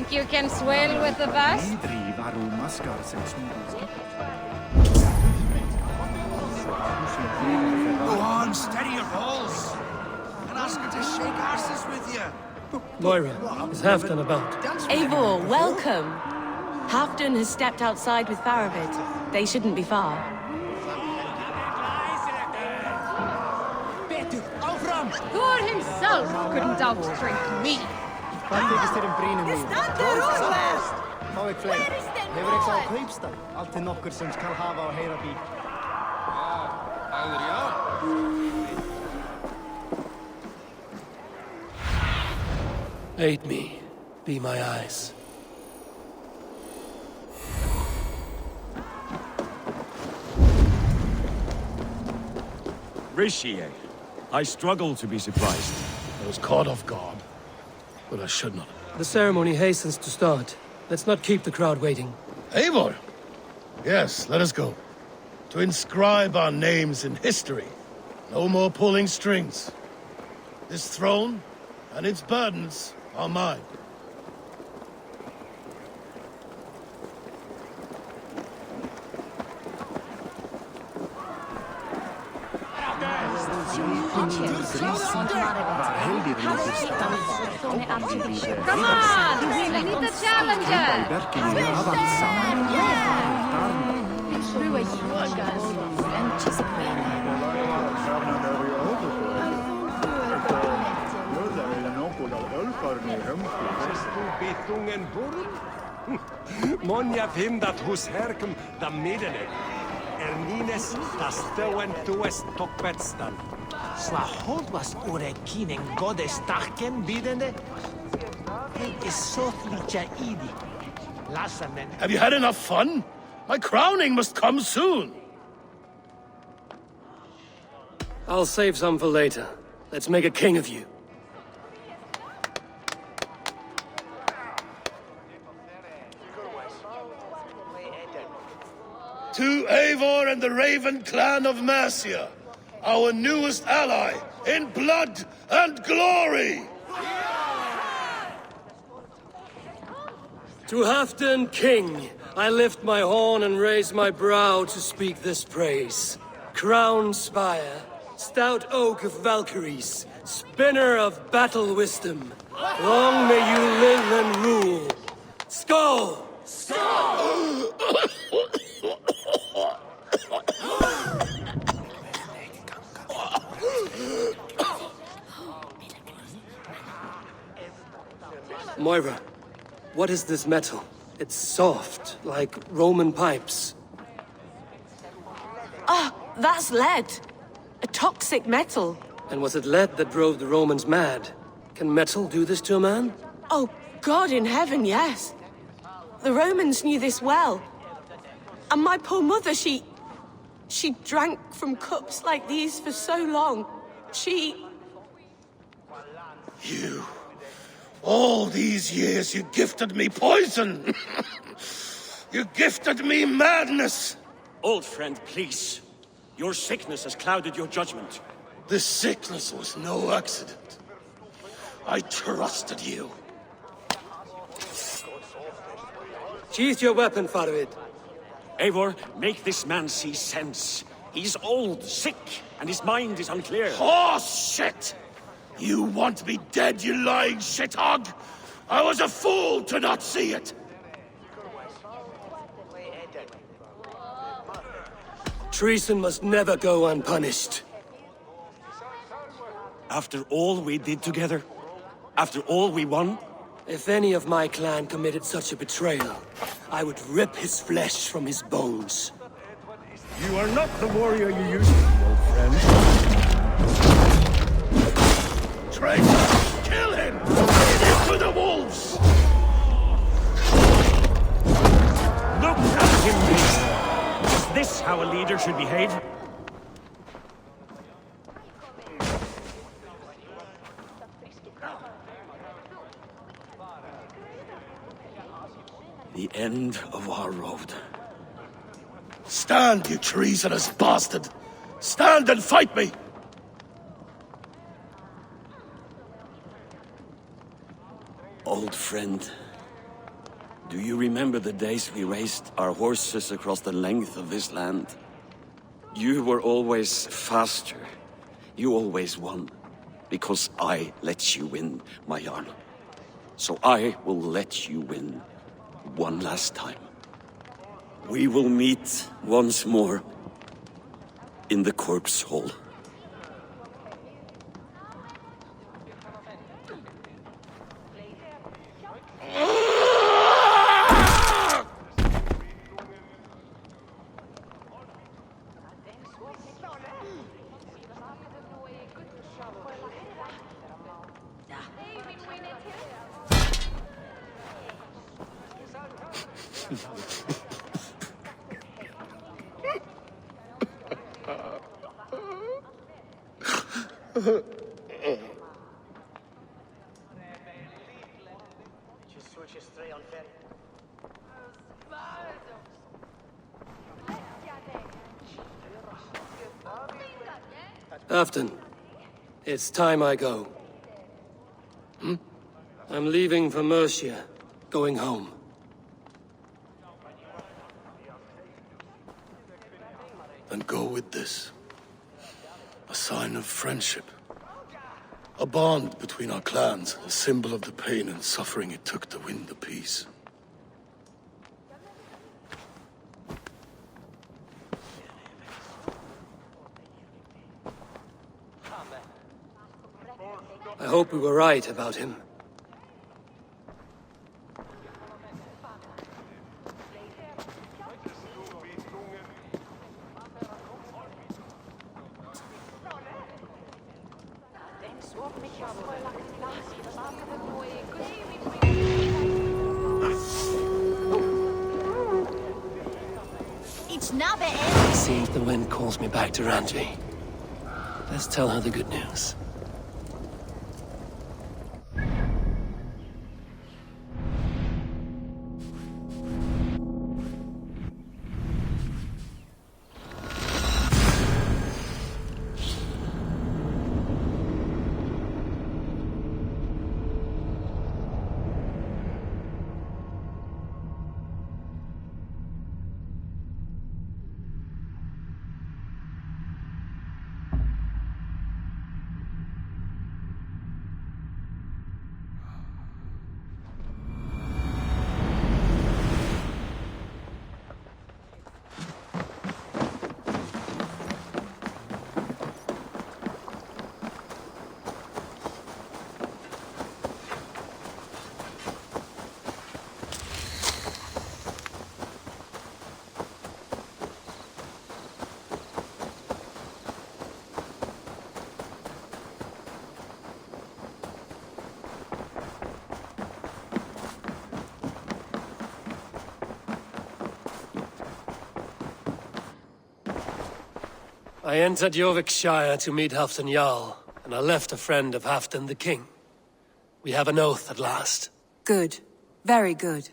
Think you can swell with the best? Go on, steady your balls. And ask her to shake asses with you. Moira, is Halfdan about? Eivor, welcome. Halfdan has stepped outside with Faravid. They shouldn't be far. Thor himself couldn't out-drink me. Hvað þykist þér brýnum mín? Fá ekki fleiri. Hefur ekki á kaupstað? Allt til nokkur sem skal hafa á heyra bíl. Aid me. Be my eyes. Mercia. I struggle to be surprised. I was caught off guard, but I should not. The ceremony hastens to start. Let's not keep the crowd waiting. Eivor! Yes, let us go. To inscribe our names in history. No more pulling strings. This throne and its burdens are mine. Come on! We need the challenger! Monja vindat hos herkum da midene. Nines das Stoen tues topetstan. Slahodlas ure kinen godes tachen bidende. Is soflicha idi. Lasamen. Have you had enough fun? My crowning must come soon. I'll save some for later. Let's make a king of you. To Eivor and the Raven clan of Mercia, our newest ally in blood and glory! To Halfdan, king, I lift my horn and raise my brow to speak this praise. Crown spire, stout oak of Valkyries, spinner of battle wisdom. Long may you live and rule. Skull! Skull! Moira, what is this metal? It's soft, like Roman pipes. Ah, that's lead. A toxic metal. And was it lead that drove the Romans mad? Can metal do this to a man? Oh, God in heaven, yes. The Romans knew this well. And my poor mother, she drank from cups like these for so long. You... All these years you gifted me poison! You gifted me madness! Old friend, please. Your sickness has clouded your judgment. This sickness was no accident. I trusted you. Sheath your weapon, Faravid. Eivor, make this man see sense. He's old, sick, and his mind is unclear. Horse shit! You want me dead, you lying shithog? I was a fool to not see it! Treason must never go unpunished. After all we did together? After all we won? If any of my clan committed such a betrayal, I would rip his flesh from his bones. You are not the warrior you used to be, old friend. Traitor! Kill him! Lead him to the wolves! Look at him, please. Is this how a leader should behave? The end of our road. Stand, you treasonous bastard! Stand and fight me! Old friend, Do you remember the days we raced our horses across the length of this land? You were always faster. You always won. Because I let you win, my Jarl. So I will let you win one last time. We will meet once more in the corpse hall. Halfdan, it's time I go. I'm leaving for Mercia, going home. Then go with this. A sign of friendship. A bond between our clans, a symbol of the pain and suffering it took to win the peace. I hope we were right about him. See if the wind calls me back to Randvi. Let's tell her the good news. I entered Yorkshire to meet Halfdan Jarl, and I left a friend of Halfdan the King. We have an oath at last. Good. Very good.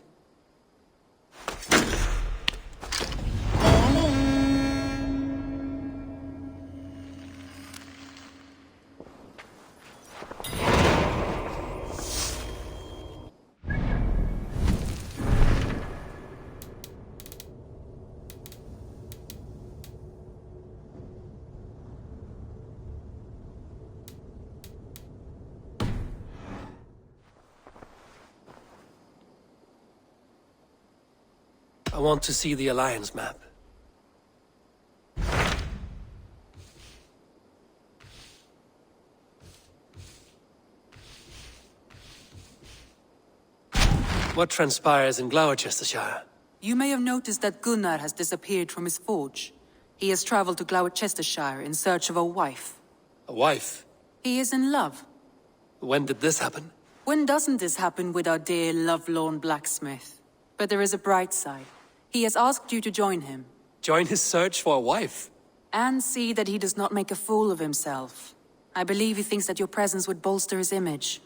I want to see the Alliance map. What transpires in Gloucestershire? You may have noticed that Gunnar has disappeared from his forge. He has traveled to Gloucestershire in search of a wife. A wife? He is in love. When did this happen? When doesn't this happen with our dear lovelorn blacksmith? But there is a bright side. He has asked you to join him. Join his search for a wife? And see that he does not make a fool of himself. I believe he thinks that your presence would bolster his image.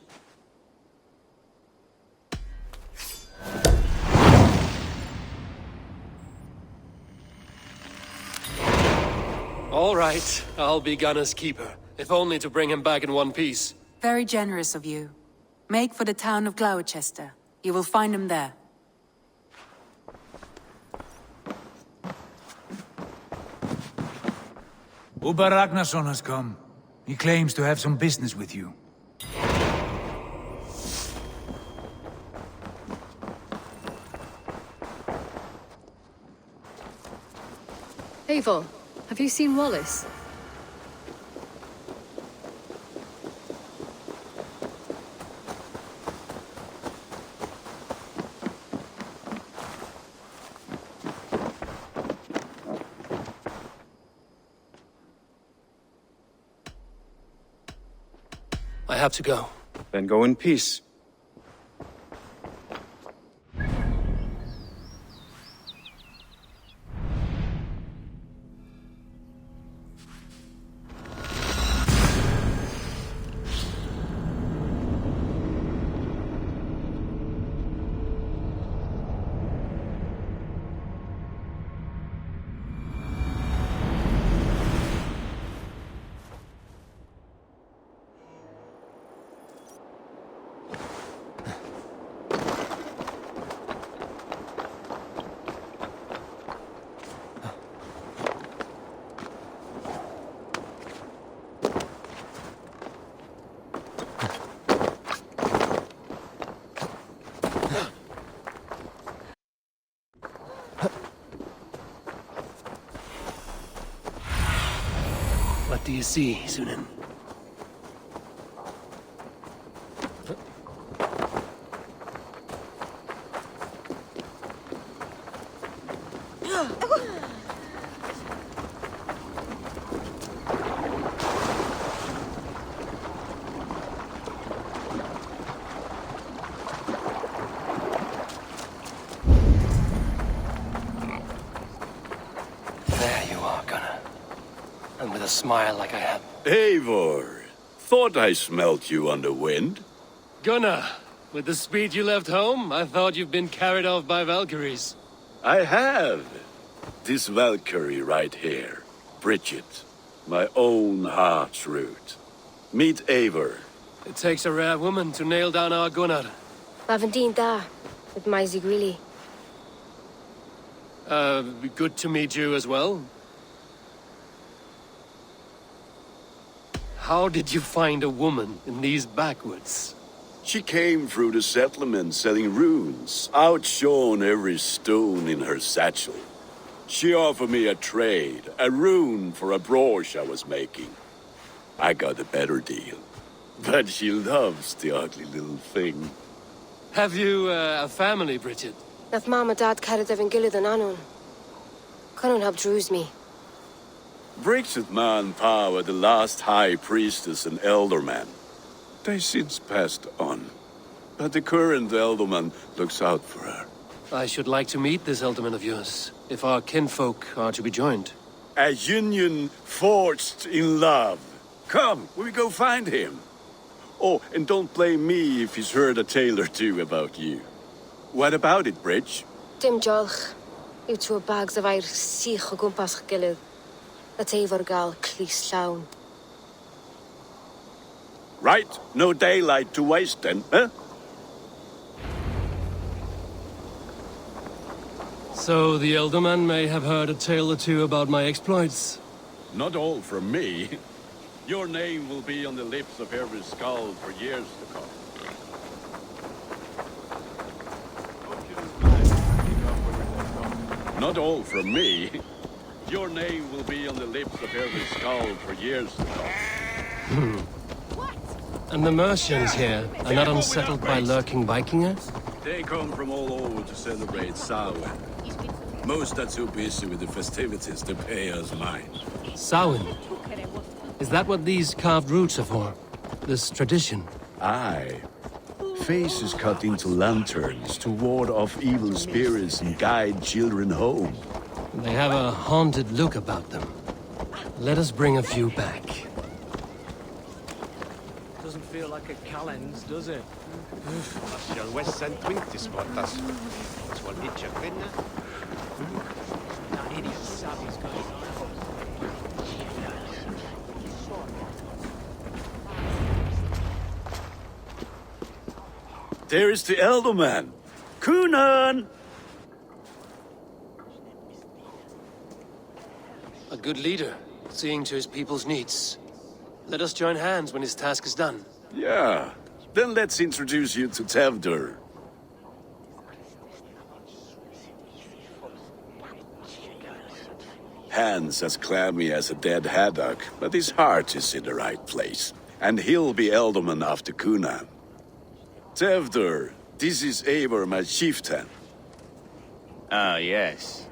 All right, I'll be Gunnar's keeper, if only to bring him back in one piece. Very generous of you. Make for the town of Gloucester. You will find him there. Uber Ragnarsson has come. He claims to have some business with you. Eivor, have you seen Wallace? I have to go. Then go in peace. What do you see, Sunan? There you are, Gunnar. And with a smile like I have. Eivor, thought I smelt you on the wind. Gunnar, with the speed you left home, I thought you'd been carried off by Valkyries. I have. This Valkyrie right here, Bridget, my own heart's root. Meet Eivor. It takes a rare woman to nail down our Gunnar. Lavendine da, with Maisie Greeley. Good to meet you as well. How did you find a woman in these backwoods? She came through the settlement selling runes, outshone every stone in her satchel. She offered me a trade, a rune for a brooch I was making. I got a better deal. But she loves the ugly little thing. Have you a family, Bridget? Nath Mom and Dad carried Evan Gillid and Anon. Couldn't have drews me. Bridget man power the last high priestess and elderman. They since passed on. But the current elderman looks out for her. I should like to meet this elderman of yours, if our kinfolk are to be joined. A union forged in love. Come, we go find him. Oh, and don't blame me if he's heard a tale or two about you. What about it, Bridge? Dim jolch. You two bags of air sich o gwmpas gilydd. A Eivor gal clis llawn. Right, no daylight to waste then, huh? So the elderman may have heard a tale or two about my exploits. Not all from me. Your name will be on the lips of every skull for years to come. Not all from me. Your name will be on the lips of every skull for years to come. And the Mercians here are not unsettled by lurking Vikingers? They come from all over to celebrate Samhain. Most are too busy with the festivities to pay us mind. Samhain? Is that what these carved roots are for? This tradition? Aye. Faces cut into lanterns to ward off evil spirits and guide children home. They have a haunted look about them. Let us bring a few back. Doesn't feel like a calends, does it? That's West St. Quintus spot, that's what hit you, isn't it? That idiot savvy's going on. There is the elderman. Gunnar! A good leader. seeing to his people's needs. Let us join hands when his task is done. Yeah. Then let's introduce you to Tewdwr. Hands as clammy as a dead haddock, but his heart is in the right place. And he'll be Ealdorman after Gunnar. Tewdwr, this is Eivor, my chieftain. Ah, yes.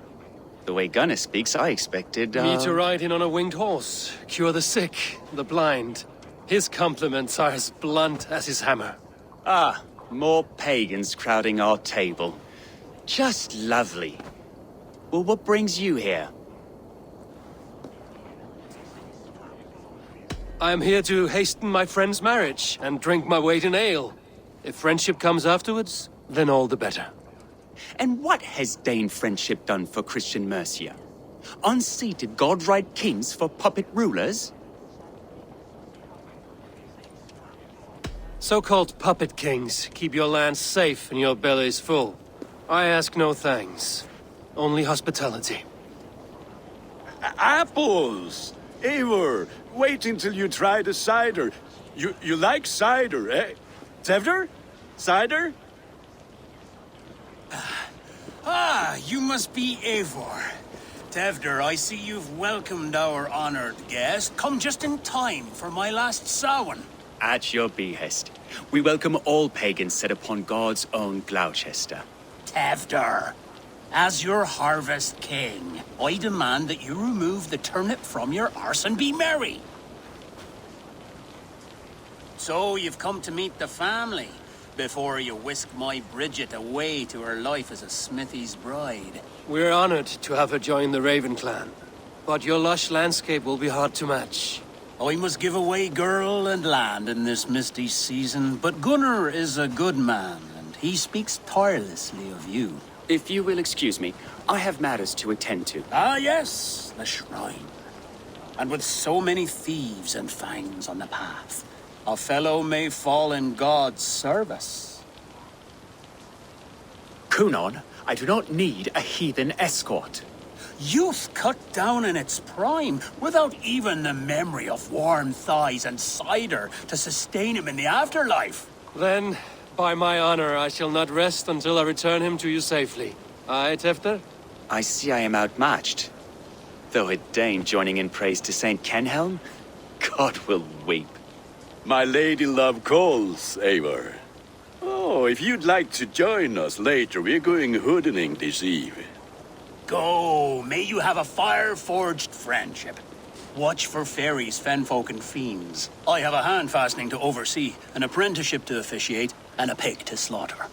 The way Gunnar speaks, I expected, Me to ride in on a winged horse, cure the sick, the blind. His compliments are as blunt as his hammer. Ah, more pagans crowding our table. Just lovely. Well, what brings you here? I am here to hasten my friend's marriage and drink my weight in ale. If friendship comes afterwards, then all the better. And what has Dane friendship done for Christian Mercia? Unseated godright kings for puppet rulers? So-called puppet kings keep your lands safe and your bellies full. I ask no thanks, only hospitality. Apples! Eivor, wait until you try the cider. You like cider, eh? Tewdwr? Cider? Ah, you must be Eivor. Tewdwr, I see you've welcomed our honored guest. Come just in time for my last Samhain. At your behest. We welcome all pagans set upon God's own Gloucester. Tewdwr, as your harvest king, I demand that you remove the turnip from your arse and be merry. So you've come to meet the family before you whisk my Bridget away to her life as a smithy's bride. We're honored to have her join the Raven clan, but your lush landscape will be hard to match. I must give away girl and land in this misty season, but Gunnar is a good man, and he speaks tirelessly of you. If you will excuse me, I have matters to attend to. Ah, yes, the shrine. And with so many thieves and fangs on the path, a fellow may fall in God's service. Kunon, I do not need a heathen escort. Youth cut down in its prime, without even the memory of warm thighs and cider to sustain him in the afterlife. Then, by my honor, I shall not rest until I return him to you safely. Aye, Tewdwr? I see I am outmatched. Though a Dane joining in praise to Saint Kenhelm, God will weep. My lady love calls, Eivor. Oh, if you'd like to join us later, we're going hoodening this eve. Go, may you have a fire-forged friendship. Watch for fairies, fenfolk, and fiends. I have a hand fastening to oversee, an apprenticeship to officiate, and a pig to slaughter.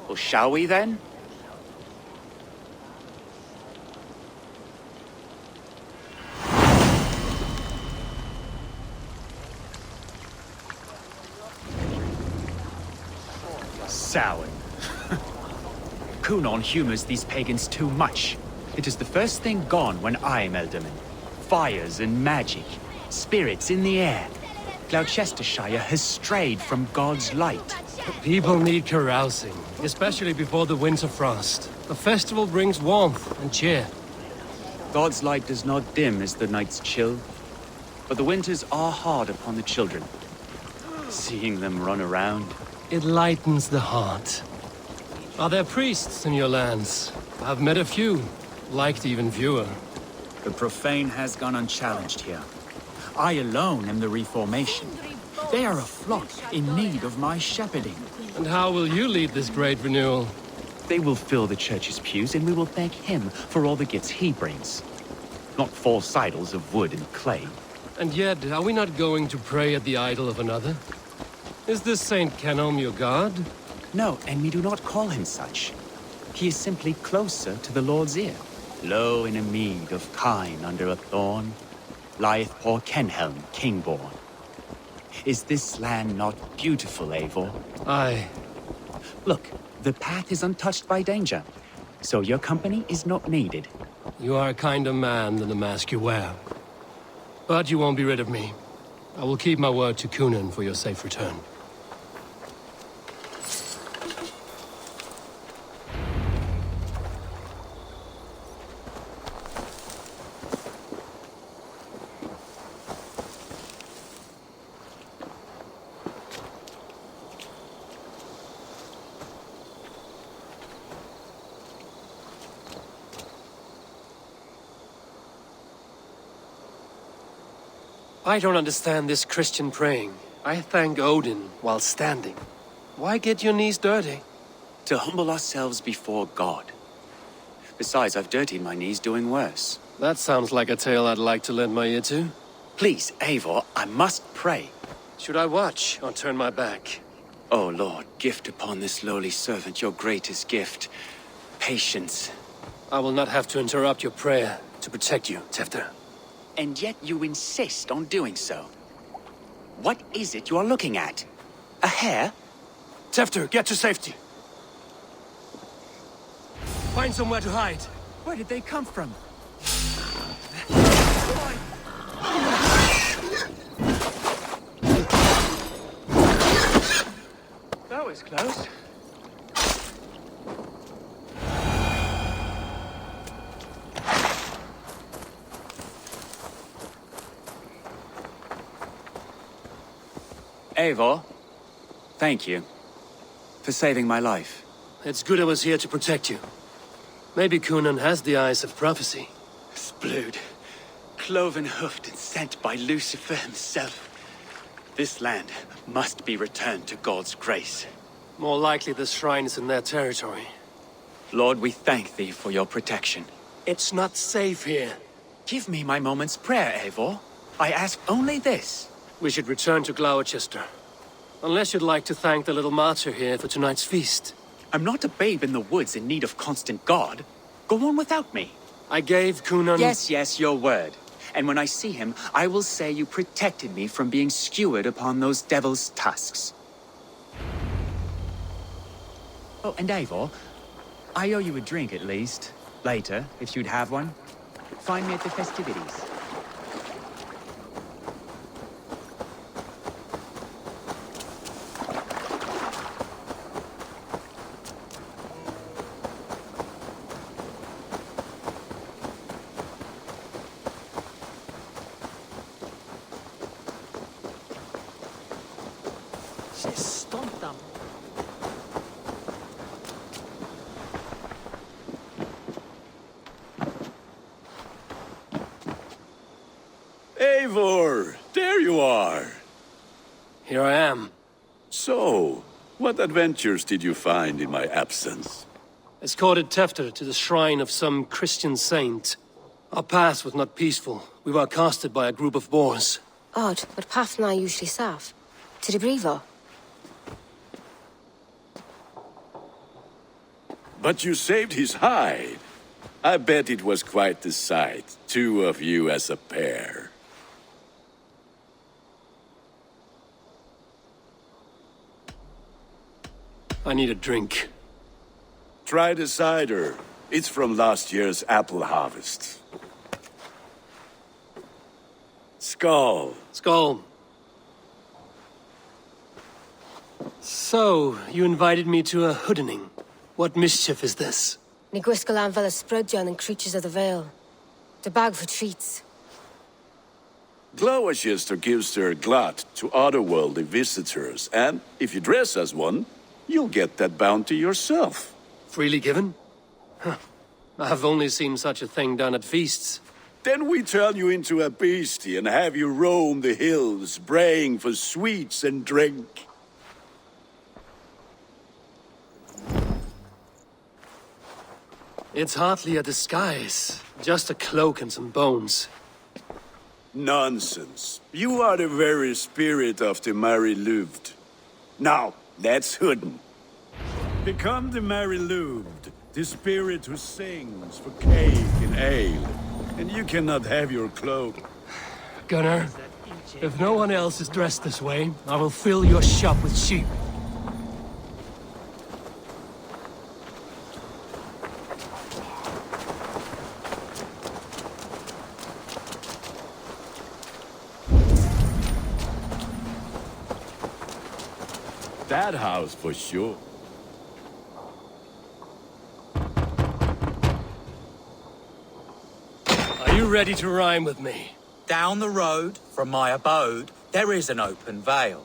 Well, shall we then? Samhain. Kunon humors these pagans too much. It is the first thing gone when I am Ealdorman. Fires and magic, spirits in the air. Gloucestershire has strayed from God's light. People need carousing, especially before the winter frost. A festival brings warmth and cheer. God's light does not dim as the nights chill, but the winters are hard upon the children. Seeing them run around, it lightens the heart. Are there priests in your lands? I've met a few, liked even fewer. The profane has gone unchallenged here. I alone am the Reformation. They are a flock in need of my shepherding. And how will you lead this great renewal? They will fill the church's pews, and we will thank him for all the gifts he brings. Not false idols of wood and clay. And yet, are we not going to pray at the idol of another? Is this Saint Kenhelm your god? No, and we do not call him such. He is simply closer to the Lord's ear. Low in a mead of kine under a thorn, lieth poor Kenhelm, king-born. Is this land not beautiful, Eivor? Aye. Look, the path is untouched by danger, so your company is not needed. You are a kinder man than the mask you wear. But you won't be rid of me. I will keep my word to Kunon for your safe return. I don't understand this Christian praying. I thank Odin while standing. Why get your knees dirty? To humble ourselves before God. Besides, I've dirtied my knees doing worse. That sounds like a tale I'd like to lend my ear to. Please, Eivor, I must pray. Should I watch or turn my back? Oh Lord, gift upon this lowly servant your greatest gift. Patience. I will not have to interrupt your prayer to protect you, Tefter. And yet you insist on doing so. What is it you are looking at? A hare? Tefter, get to safety. Find somewhere to hide. Where did they come from? That was close. Eivor, thank you for saving my life. It's good I was here to protect you. Maybe Gunnar has the eyes of prophecy. Splood, cloven-hoofed and sent by Lucifer himself. This land must be returned to God's grace. More likely the shrine is in their territory. Lord, we thank thee for your protection. It's not safe here. Give me my moment's prayer, Eivor. I ask only this. We should return to Gloucester. Unless you'd like to thank the little martyr here for tonight's feast. I'm not a babe in the woods in need of constant guard. Go on without me. I gave Gunnar... Yes, your word. And when I see him, I will say you protected me from being skewered upon those devil's tusks. Oh, and Eivor, I owe you a drink at least. Later, if you'd have one. Find me at the festivities. Eivor, there you are. Here I am. So, what adventures did you find in my absence? Escorted Tefter to the shrine of some Christian saint. Our path was not peaceful. We were accosted by a group of boars. Odd, but path na usually safe. To the Brevo. But you saved his hide. I bet it was quite the sight, two of you as a pair. I need a drink. Try the cider. It's from last year's apple harvest. Skull. Skull. So, you invited me to a hoodening. What mischief is this? Ni gwisgalan fel ysbrydion and creatures of the Vale. The bag for treats. Gloucester gives their glut to otherworldly visitors, and if you dress as one, you'll get that bounty yourself. Freely given? Huh. I've only seen such a thing done at feasts. Then we turn you into a beastie and have you roam the hills, braying for sweets and drink. It's hardly a disguise. Just a cloak and some bones. Nonsense. You are the very spirit of the Mary Louved. Now, let's hooden. Become the Mary Louved, the spirit who sings for cake and ale. And you cannot have your cloak. Gunnar, if no one else is dressed this way, I will fill your shop with sheep. That house for sure. Are you ready to rhyme with me? Down the road from my abode, there is an open vale.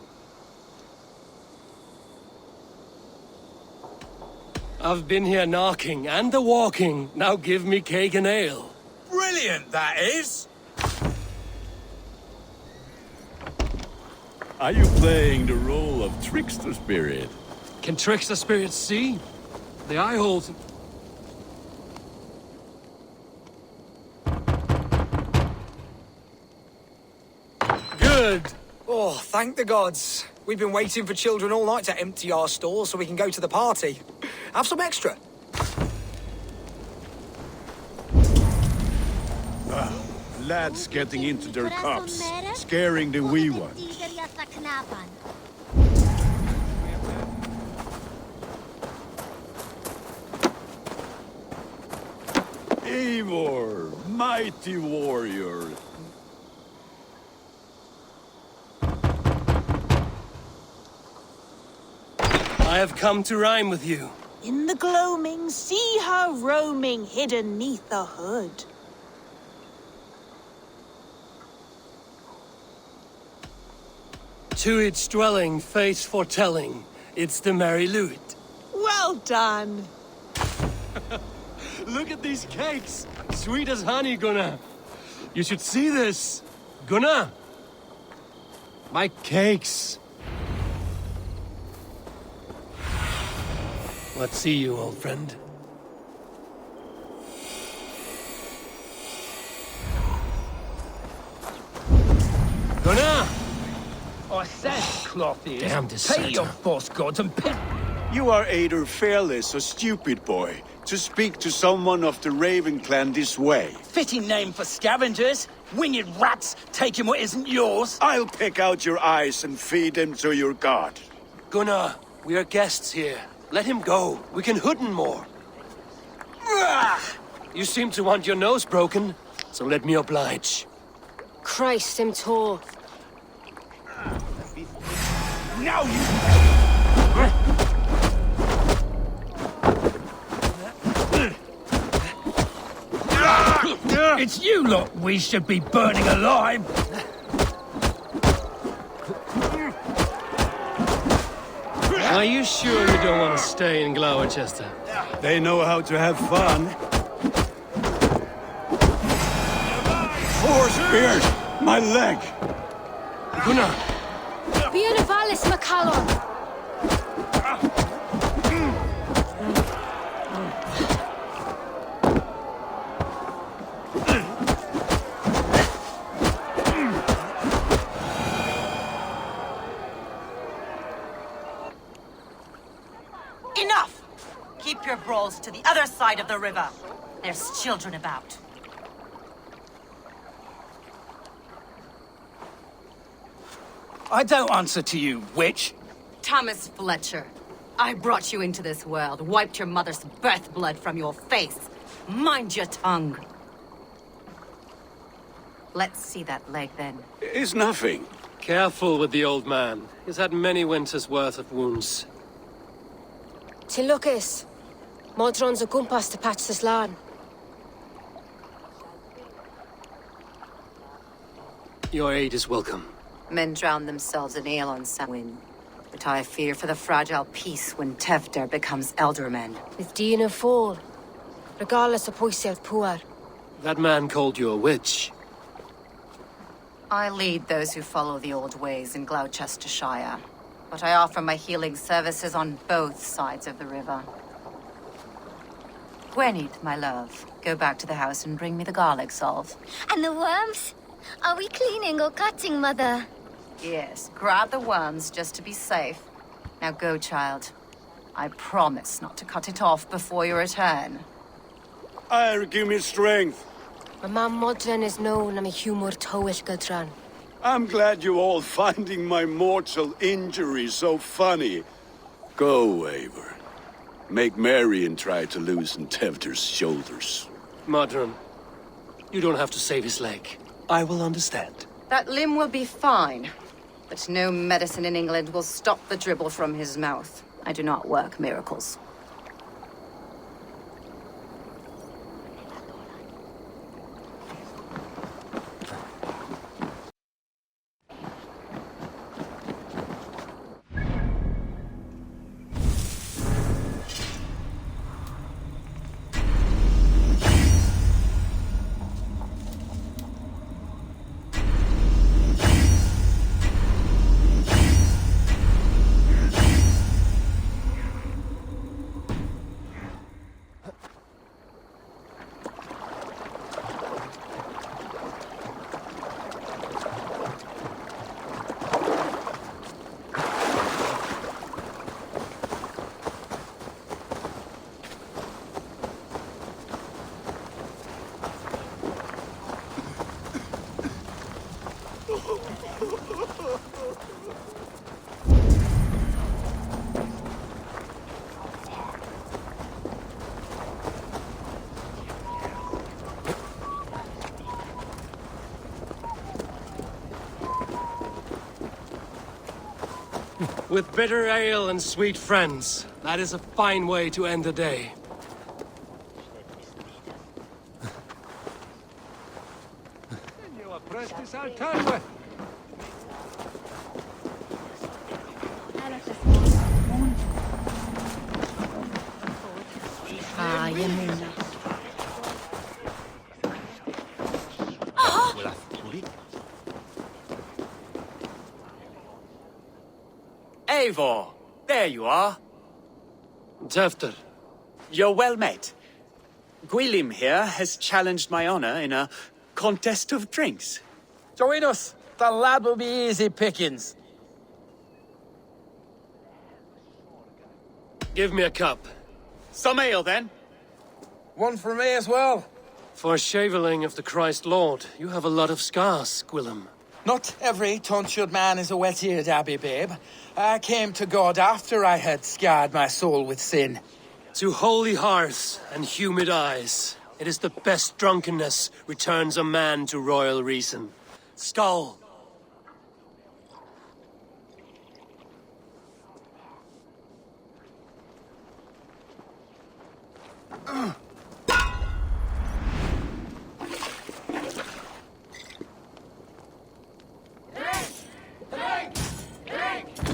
I've been here knocking and a-walking. Now give me cake and ale. Brilliant, that is! Are you playing the role of trickster spirit? Can trickster spirits see? The eye holes. Good. Oh, thank the gods. We've been waiting for children all night to empty our stores so we can go to the party. Have some extra. Lads getting into their cups, scaring the wee ones. Eivor, mighty warrior. I have come to rhyme with you. In the gloaming, see her roaming hidden neath the hood. To its dwelling, fate foretelling, it's the merry lute. Well done. Look at these cakes! Sweet as honey, Gunnar. You should see this. Gunnar! My cakes. What see you, old friend? Gunnar! I said, cloth is. Damn deserter. Pay your boss gods and pit. You are either fearless or stupid, boy, to speak to someone of the Raven clan this way. Fitting name for scavengers. Winged rats taking what isn't yours. I'll pick out your eyes and feed them to your god. Gunnar, we are guests here. Let him go. We can hood him more. You seem to want your nose broken, so let me oblige. Christ, him tall. Now you... It's you lot we should be burning alive. Are you sure you don't want to stay in Gloucester? They know how to have fun. 4 spears! My leg! Gunnar! Bienavalis Macallon! Enough! Keep your brawls to the other side of the river. There's children about. I don't answer to you, witch. Thomas Fletcher, I brought you into this world, wiped your mother's birth blood from your face. Mind your tongue. Let's see that leg, then. It's nothing. Careful with the old man. He's had many winters' worth of wounds. Tilukis. Modron's a gumpas to patch this land. Your aid is welcome. Men drown themselves in ale on Samhain. But I fear for the fragile peace when Tevder becomes eldermen. With Dean and Fall. Regardless of Poisiav Puar. That man called you a witch. I lead those who follow the old ways in Gloucestershire. But I offer my healing services on both sides of the river. Gwenid, my love, go back to the house and bring me the garlic salve. And the worms? Are we cleaning or cutting, Mother? Yes, grab the worms just to be safe. Now go, child. I promise not to cut it off before your return. Give me strength. My mam Modron is known I'm a humor towish Gudran. I'm glad you all finding my mortal injury so funny. Go, Eivor. Make merry and try to loosen Tevder's shoulders. Modron, you don't have to save his leg. I will understand. That limb will be fine. But no medicine in England will stop the dribble from his mouth. I do not work miracles. With bitter ale and sweet friends. That is a fine way to end the day. Ah, Yamuna. Eivor, there you are. Tefter. You're well met. Gwilym here has challenged my honor in a contest of drinks. Join us. The lad will be easy pickings. Give me a cup. Some ale, then. One for me as well. For shaveling of the Christ Lord, you have a lot of scars, Gwilym. Not every tonsured man is a wet-eared abbey, babe. I came to God after I had scarred my soul with sin. To holy hearths and humid eyes, it is the best drunkenness returns a man to royal reason. Skull!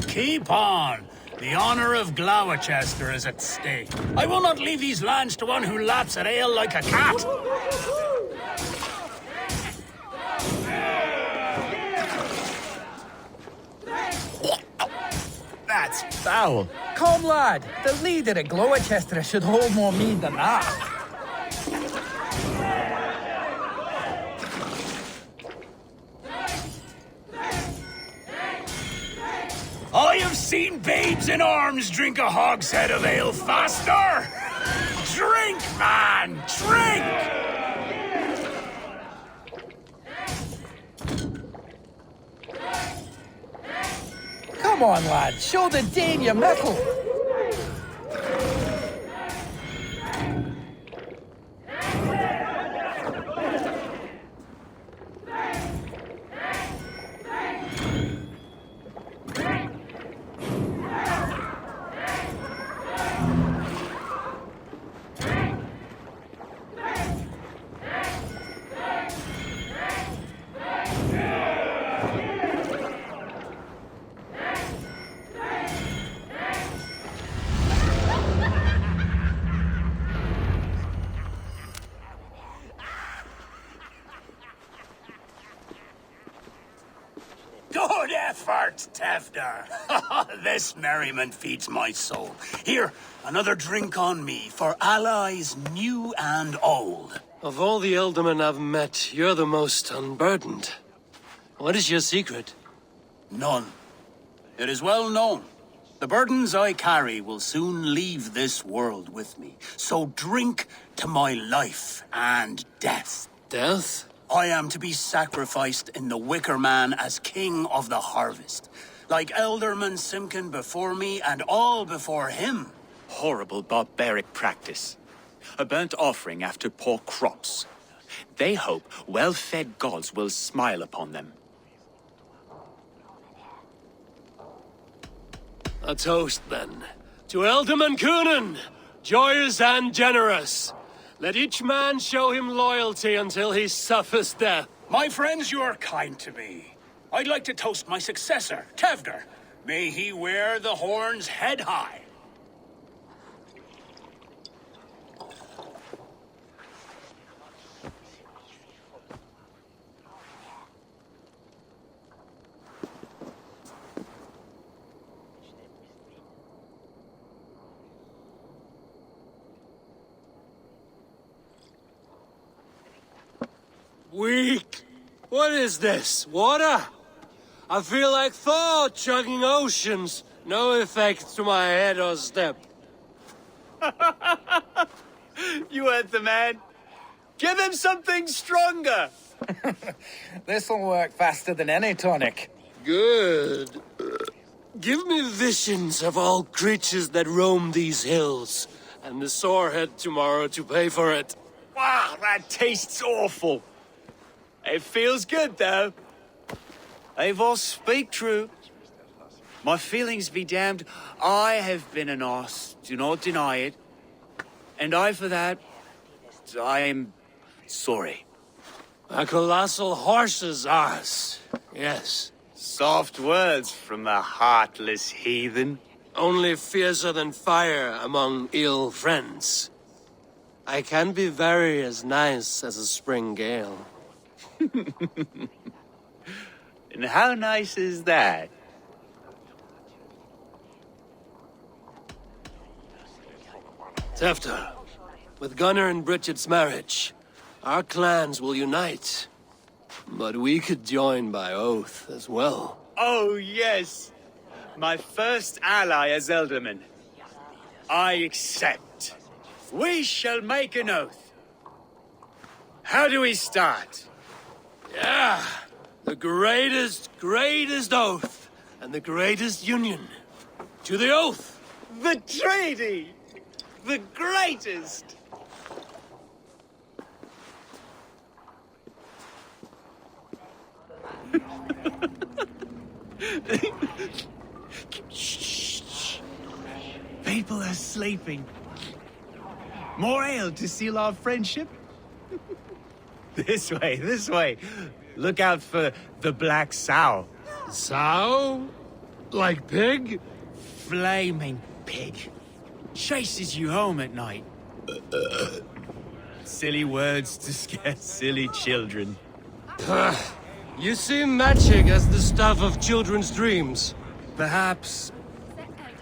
Keep on! The honor of Gloucester is at stake. I will not leave these lands to one who laps at ale like a cat! That's foul. Come, lad. The leader of Gloucester should hold more mead than that. I have seen babes in arms drink a hogshead of ale faster! Drink, man! Drink! Come on, lad. Show the Dane your mettle. Good effort, Tefter. This merriment feeds my soul. Here, another drink on me for allies new and old. Of all the ealdormen I've met, you're the most unburdened. What is your secret? None. It is well known. The burdens I carry will soon leave this world with me. So drink to my life and death. Death? I am to be sacrificed in the Wicker Man as king of the harvest. Like Elderman Simkin before me and all before him. Horrible barbaric practice. A burnt offering after poor crops. They hope well-fed gods will smile upon them. A toast, then. To Elderman Coonan, joyous and generous. Let each man show him loyalty until he suffers death. My friends, you are kind to me. I'd like to toast my successor, Tefder. May he wear the horns head high. Weak. What is this? Water? I feel like Thor chugging oceans. No effect to my head or step. You heard the man. Give him something stronger. This'll work faster than any tonic. Good. Give me visions of all creatures that roam these hills, and the sorehead tomorrow to pay for it. Wow, that tastes awful. It feels good, though. Eivor, speak true. My feelings be damned. I have been an ass, do not deny it. And I, for that, I am sorry. A colossal horse's arse, yes. Soft words from the heartless heathen. Only fiercer than fire among ill friends. I can be very as nice as a spring gale. And how nice is that? Tefter, with Gunnar and Bridget's marriage, our clans will unite. But we could join by oath as well. Oh, yes. My first ally as Elderman. I accept. We shall make an oath. How do we start? Yeah, the greatest oath, and the greatest union. To the oath! The treaty! The greatest! Shh. People are sleeping. More ale to seal our friendship? This way. Look out for the black sow. Sow? Like pig? Flaming pig. Chases you home at night. Silly words to scare silly children. You see magic as the stuff of children's dreams. Perhaps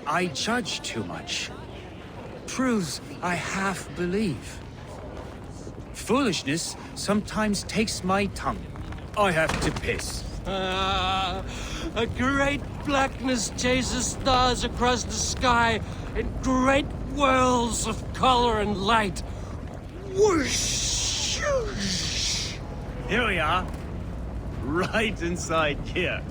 I judge too much. Truths I half believe. Foolishness sometimes takes my tongue. I have to piss. A great blackness chases stars across the sky in great whirls of color and light. Whoosh! Here we are. Right inside here.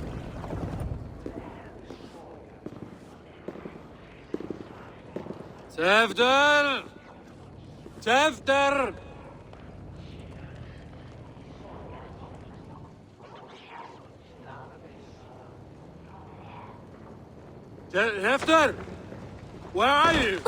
Tefter! Tefter! Tefter! Where are you?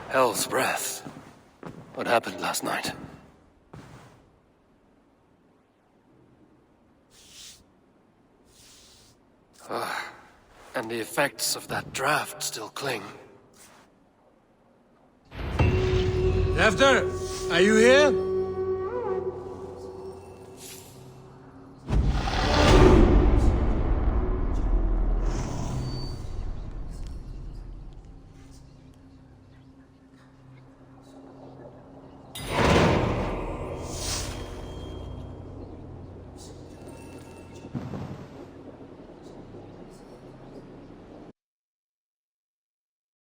Hell's breath. What happened last night? And the effects of that draft still cling. Tefter, are you here?